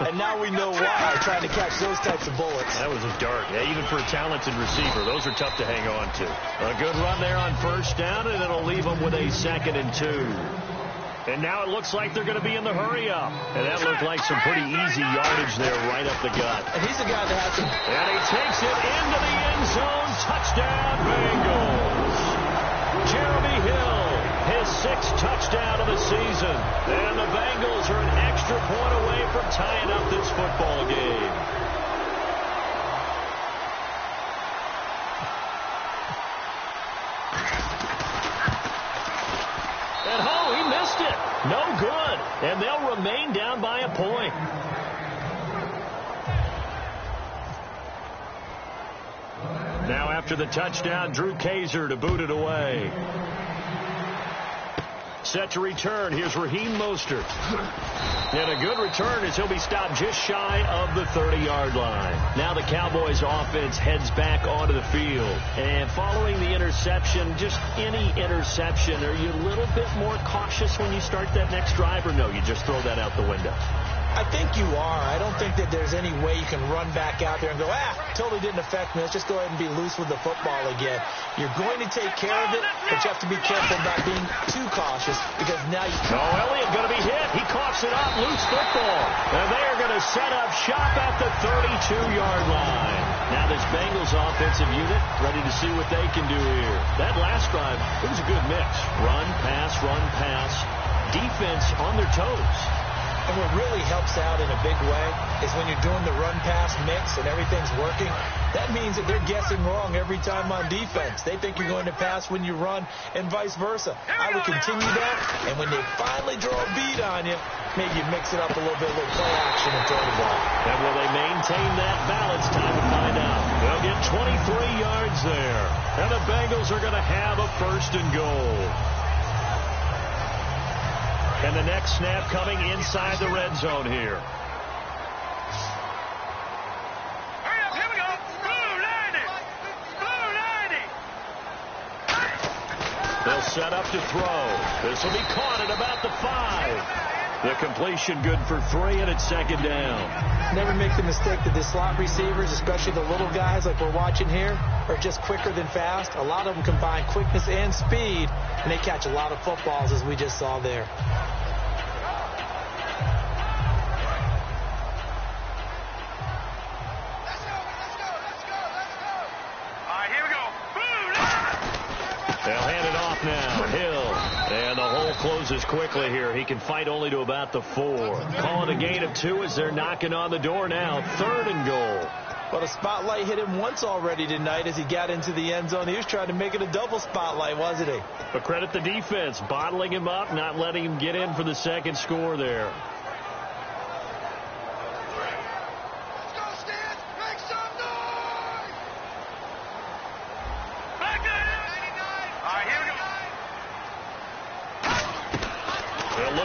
and now we know why, trying to catch those types of bullets. That was a dart. Yeah, even for a talented receiver, those are tough to hang on to. A good run there on 1st down, and it'll leave them with a 2nd and 2. And now it looks like they're going to be in the hurry up. And that looked like some pretty easy yardage there right up the gut. And he's a guy that has some... And he takes it into the end zone. Touchdown, Bengals. Jeremy Hill, his 6th touchdown of the season. And the Bengals are an extra point away from tying up this football game. And oh, he missed it. No good. And they'll remain down by a point. Now after the touchdown, Drew Kaiser to boot it away. Set to return. Here's Raheem Mostert. And a good return as he'll be stopped just shy of the 30-yard line. Now the Cowboys offense heads back onto the field. And following the interception, just any interception, are you a little bit more cautious when you start that next drive, or no, you just throw that out the window? I think you are. I don't think that there's any way you can run back out there and go, totally didn't affect me. Let's just go ahead and be loose with the football again. You're going to take care of it, but you have to be careful about being too cautious because now you... Oh, Elliott going to be hit. He coughs it up. Loose football. And they are going to set up shop at the 32-yard line. Now this Bengals offensive unit ready to see what they can do here. That last drive, it was a good mix. Run, pass, defense on their toes. And what really helps out in a big way is when you're doing the run-pass mix and everything's working, that means that they're guessing wrong every time on defense. They think you're going to pass when you run and vice versa. I would continue that, and when they finally draw a beat on you, maybe you mix it up a little bit, a little play action and throw the ball. And will they maintain that balance? Time to find out. They'll get 23 yards there, and the Bengals are going to have a 1st and goal. And the next snap coming inside the red zone here. Hurry up, here we go. Blue 90. They'll set up to throw. This will be caught at about the 5. The completion good for 3, and it's 2nd down. Never make the mistake that the slot receivers, especially the little guys like we're watching here, are just quicker than fast. A lot of them combine quickness and speed, and they catch a lot of footballs, as we just saw there. They'll hand it off now. Hill. And the hole closes quickly here. He can fight only to about the 4. Calling a gain of 2 as they're knocking on the door now. 3rd and goal. Well, the spotlight hit him once already tonight as he got into the end zone. He was trying to make it a double spotlight, wasn't he? But credit the defense. Bottling him up, not letting him get in for the 2nd score there.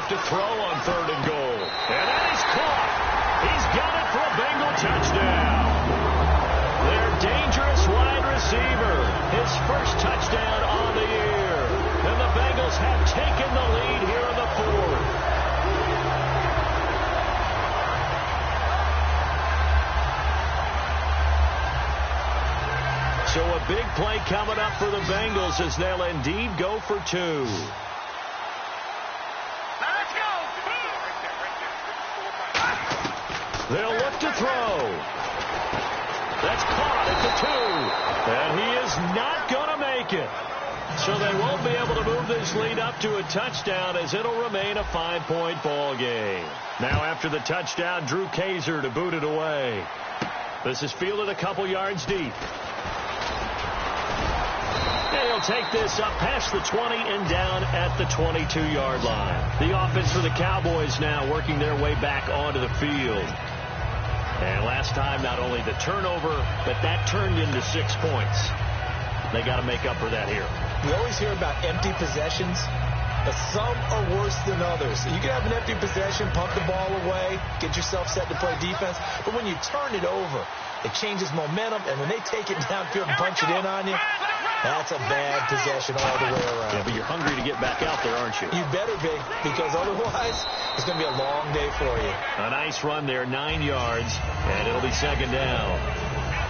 To throw on 3rd and goal. And that is caught. He's got it for a Bengal touchdown. Their dangerous wide receiver. His first touchdown on the year. And the Bengals have taken the lead here in the 4th. So a big play coming up for the Bengals as they'll indeed go for 2. They'll look to throw. That's caught at the 2. And he is not going to make it. So they won't be able to move this lead up to a touchdown as it'll remain a 5-point ball game. Now after the touchdown, Drew Kaiser to boot it away. This is fielded a couple yards deep. And he'll take this up past the 20 and down at the 22-yard line. The offense for the Cowboys now working their way back onto the field. And last time, not only the turnover, but that turned into 6 points. They got to make up for that here. We always hear about empty possessions, but some are worse than others. You can have an empty possession, pump the ball away, get yourself set to play defense, but when you turn it over, it changes momentum, and when they take it downfield and punch it in on you, that's a bad possession all the way around. Yeah, but you're hungry to get back out there, aren't you? You better be, because otherwise it's going to be a long day for you. A nice run there, 9 yards, and it'll be 2nd down.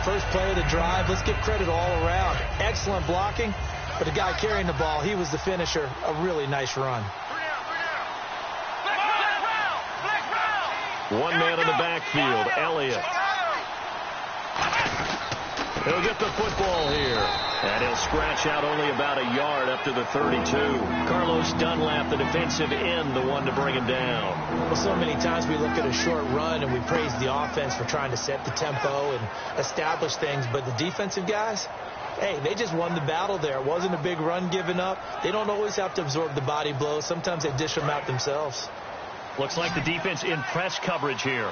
First play of the drive, let's give credit all around. Excellent blocking, but the guy carrying the ball, he was the finisher. A really nice run. One man in the backfield, Elliott. He'll get the football here. And he'll scratch out only about a yard up to the 32. Carlos Dunlap, the defensive end, the one to bring him down. Well, so many times we look at a short run and we praise the offense for trying to set the tempo and establish things. But the defensive guys, hey, they just won the battle there. It wasn't a big run given up. They don't always have to absorb the body blows. Sometimes they dish them out themselves. Looks like the defense in press coverage here.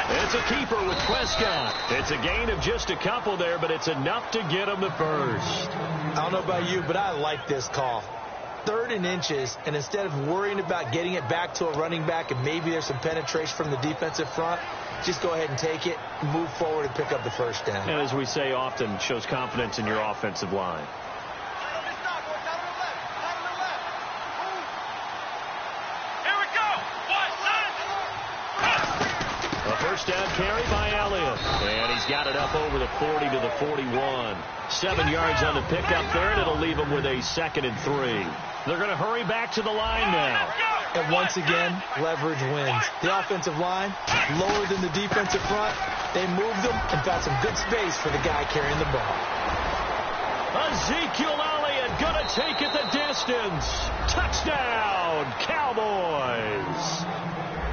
It's a keeper with Prescott. It's a gain of just a couple there, but it's enough to get him the first. I don't know about you, but I like this call. 3rd and inches, and instead of worrying about getting it back to a running back and maybe there's some penetration from the defensive front, just go ahead and take it, move forward, and pick up the first down. And as we say often, shows confidence in your offensive line. Here we go. He's got it up over the 40 to the 41. 7 yards on the pickup there, and it'll leave him with a 2nd and 3. They're going to hurry back to the line now. And once again, leverage wins. The offensive line, lower than the defensive front. They moved them and found some good space for the guy carrying the ball. Ezekiel Elliott going to take it the distance. Touchdown, Cowboys.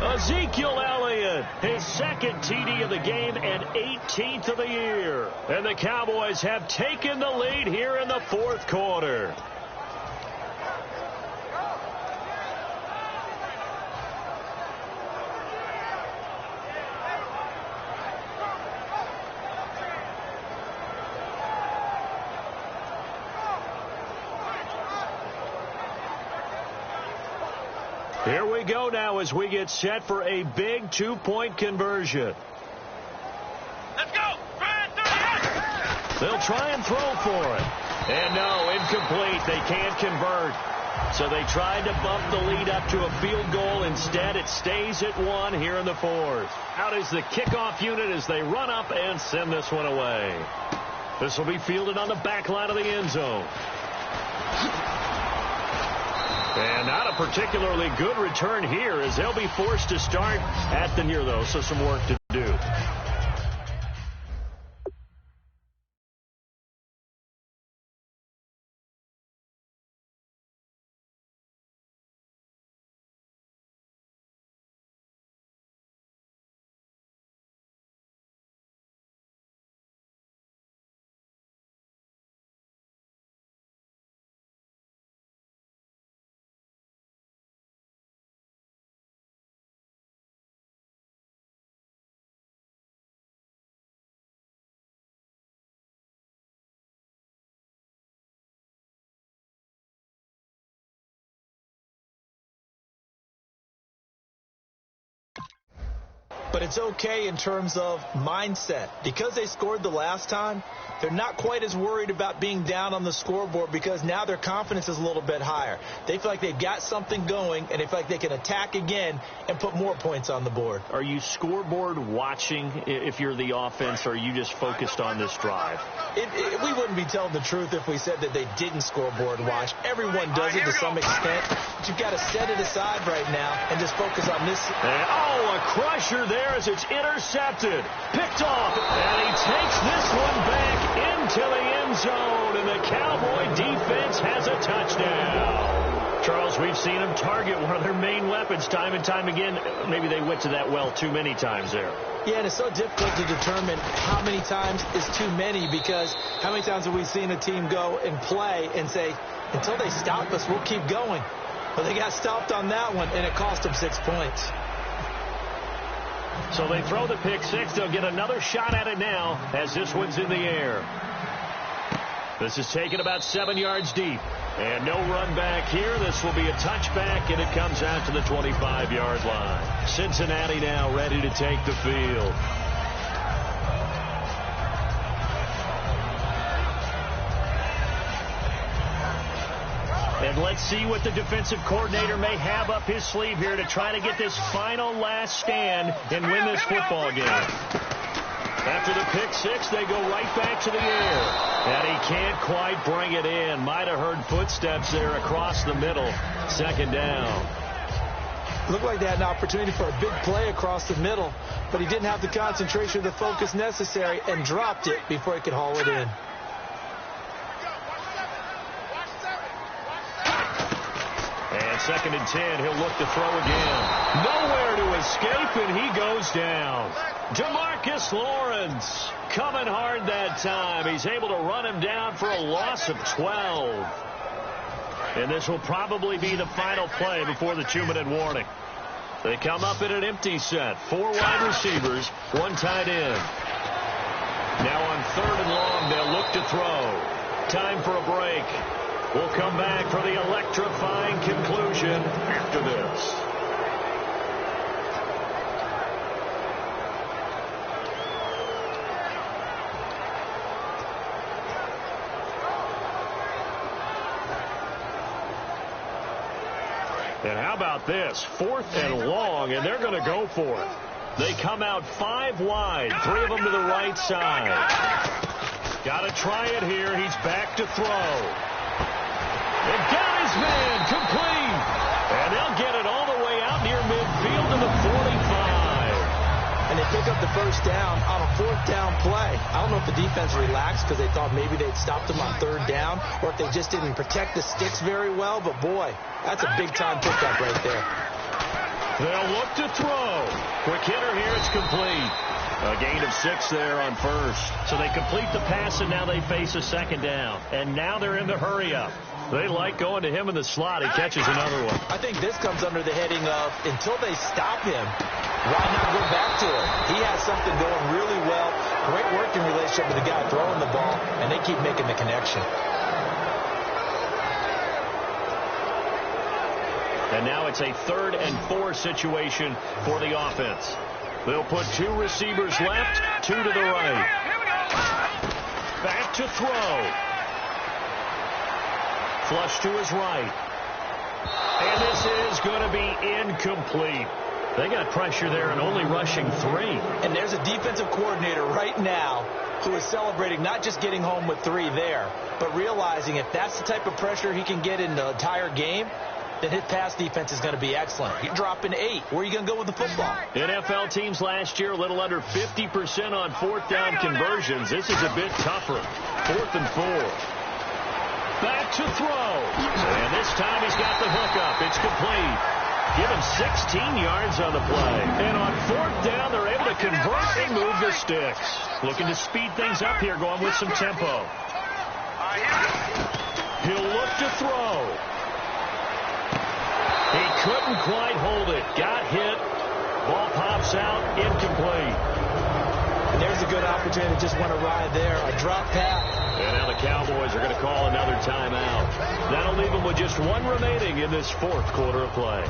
Ezekiel Elliott, his 2nd TD of the game and 18th of the year. And the Cowboys have taken the lead here in the 4th quarter. Here we go now as we get set for a big 2-point conversion. Let's go! They'll try and throw for it. And no, incomplete. They can't convert. So they tried to bump the lead up to a field goal. Instead, it stays at 1 here in the 4th. Out is the kickoff unit as they run up and send this one away. This will be fielded on the back line of the end zone. And not a particularly good return here as they'll be forced to start at the near, though, so some work to do. But it's okay in terms of mindset. Because they scored the last time, they're not quite as worried about being down on the scoreboard because now their confidence is a little bit higher. They feel like they've got something going, and they feel like they can attack again and put more points on the board. Are you scoreboard watching if you're the offense, or are you just focused on this drive? We wouldn't be telling the truth if we said that they didn't scoreboard watch. Everyone does it to some extent, but you've got to set it aside right now and just focus on this. And, a crusher there as it's intercepted. Picked off, and he takes this one back into the end zone, and the Cowboy defense has a touchdown. Charles, we've seen them target one of their main weapons time and time again. Maybe they went to that well too many times there. Yeah, and it's so difficult to determine how many times is too many, because how many times have we seen a team go and play and say, until they stop us, we'll keep going. But they got stopped on that one, and it cost them 6 points. So they throw the pick six. They'll get another shot at it now as this one's in the air. This is taken about 7 yards deep. And no run back here. This will be a touchback, and it comes out to the 25-yard line. Cincinnati now ready to take the field. And let's see what the defensive coordinator may have up his sleeve here to try to get this final last stand and win this football game. After the pick six, they go right back to the air. And he can't quite bring it in. Might have heard footsteps there across the middle. 2nd down. Looked like they had an opportunity for a big play across the middle, but he didn't have the concentration or the focus necessary and dropped it before he could haul it in. And 2nd and 10, he'll look to throw again. Nowhere to escape, and he goes down. DeMarcus Lawrence coming hard that time. He's able to run him down for a loss of 12. And this will probably be the final play before the 2-minute warning. They come up in an empty set. 4 wide receivers, 1 tight end. Now on 3rd and long, they'll look to throw. Time for a break. We'll come back for the electrifying conclusion after this. And how about this? 4th and long, and they're going to go for it. They come out 5 wide, 3 of them to the right side. Got to try it here. He's back to throw. They've got his man complete. And they'll get it all the way out near midfield to the 45. And they pick up the first down on a 4th down play. I don't know if the defense relaxed because they thought maybe they'd stopped them on 3rd down, or if they just didn't protect the sticks very well. But, boy, that's a big-time pickup right there. They'll look to throw. Quick hitter here. It's complete. A gain of 6 there on first. So they complete the pass, and now they face a 2nd down. And now they're in the hurry-up. They like going to him in the slot. He catches another one. I think this comes under the heading of, until they stop him, why not go back to it? He has something going really well. Great working relationship with the guy throwing the ball, and they keep making the connection. And now it's a 3rd and 4 situation for the offense. They'll put 2 receivers left, 2 to the right. Back to throw. Flush to his right. And this is going to be incomplete. They got pressure there and only rushing 3. And there's a defensive coordinator right now who is celebrating not just getting home with 3 there, but realizing if that's the type of pressure he can get in the entire game, then his pass defense is going to be excellent. You're dropping 8. Where are you going to go with the football? NFL teams last year a little under 50% on 4th down conversions. This is a bit tougher. 4th and 4. Back to throw. And this time he's got the hook up. It's complete. Give him 16 yards on the play. And on 4th down, they're able to convert and move the sticks. Looking to speed things up here, going with some tempo. He'll look to throw. He couldn't quite hold it. Got hit. Ball pops out. Incomplete. And there's a good opportunity. Just want to ride there. A drop pass. And now the Cowboys are going to call another timeout. That'll leave them with just 1 remaining in this 4th quarter of play.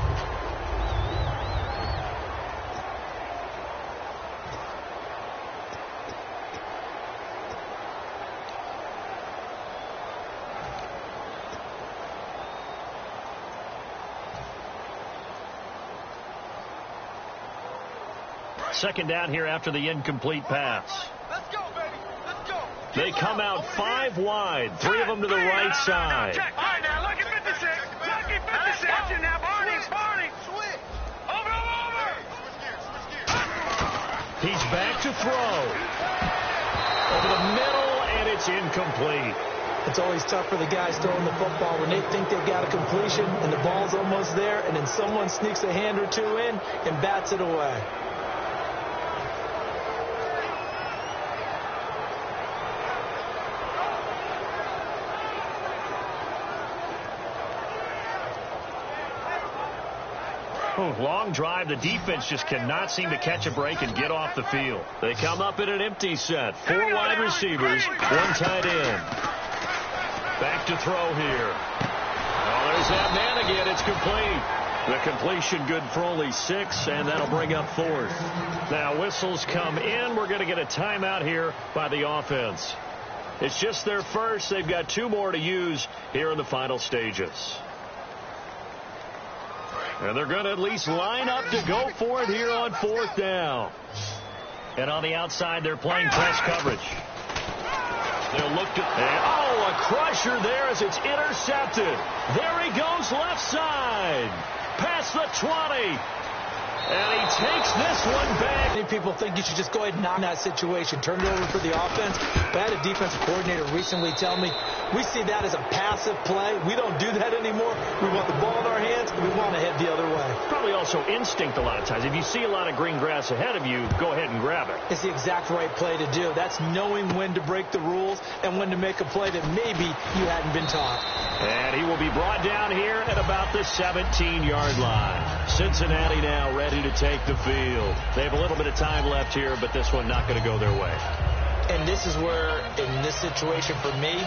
Second down here after the incomplete pass. Let's go, baby. Let's go. They come out 5 wide, 3 of them to the right side. All right, now, lucky 56. Lucky 56. Watch it now, Barney. Switch. Over. He's back to throw. Over the middle, and it's incomplete. It's always tough for the guys throwing the football when they think they've got a completion and the ball's almost there, and then someone sneaks a hand or 2 in and bats it away. Long drive. The defense just cannot seem to catch a break and get off the field. They come up in an empty set. 4 wide receivers, 1 tight end. Back to throw here. Oh, there's that man again. It's complete. The completion good for only 6, and that'll bring up 4th. Now whistles come in. We're going to get a timeout here by the offense. It's just their first. They've got 2 more to use here in the final stages. And they're going to at least line up to go for it here on 4th down. And on the outside, they're playing press coverage. They'll look to... Oh, a crusher there as it's intercepted. There he goes left side. Past the 20. And he takes this one back. Many people think you should just go ahead and knock that situation. Turn it over for the offense. But I had a defensive coordinator recently tell me, we see that as a passive play. We don't do that anymore. We want the ball in our hands, and we want to head the other way. Probably also instinct a lot of times. If you see a lot of green grass ahead of you, go ahead and grab it. It's the exact right play to do. That's knowing when to break the rules and when to make a play that maybe you hadn't been taught. And he will be brought down here at about the 17-yard line. Cincinnati now ready to take the field. They have a little bit of time left here, but this one not going to go their way. And this is where, in this situation for me,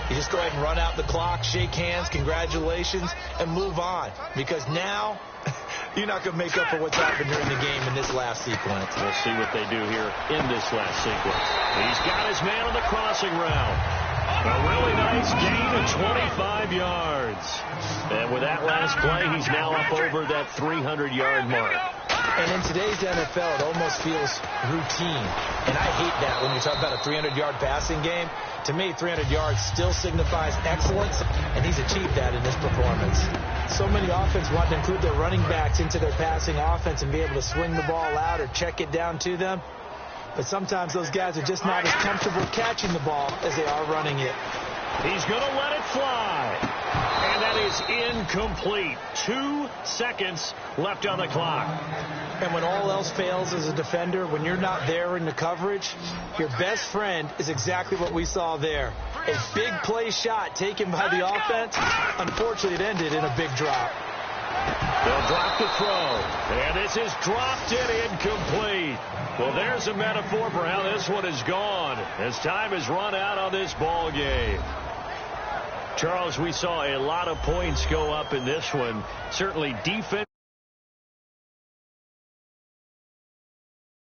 you just go ahead and run out the clock, shake hands, congratulations, and move on. Because now, you're not going to make up for what's happened during the game in this last sequence. We'll see what they do here in this last sequence. He's got his man on the crossing route. A really nice gain of 25 yards. And with that last play, he's now up over that 300-yard mark. And in today's NFL, it almost feels routine. And I hate that when you talk about a 300-yard passing game. To me, 300 yards still signifies excellence, and he's achieved that in this performance. So many offenses want to include their running backs into their passing offense and be able to swing the ball out or check it down to them. But sometimes those guys are just not as comfortable catching the ball as they are running it. He's going to let it fly. And that is incomplete. 2 seconds left on the clock. And when all else fails as a defender, when you're not there in the coverage, your best friend is exactly what we saw there. A big play shot taken by the offense. Unfortunately, it ended in a big drop. They'll drop the throw. And this is dropped in incomplete. Well, there's a metaphor for how this one is gone as time has run out on this ball game. Charles, we saw a lot of points go up in this one. Certainly defense.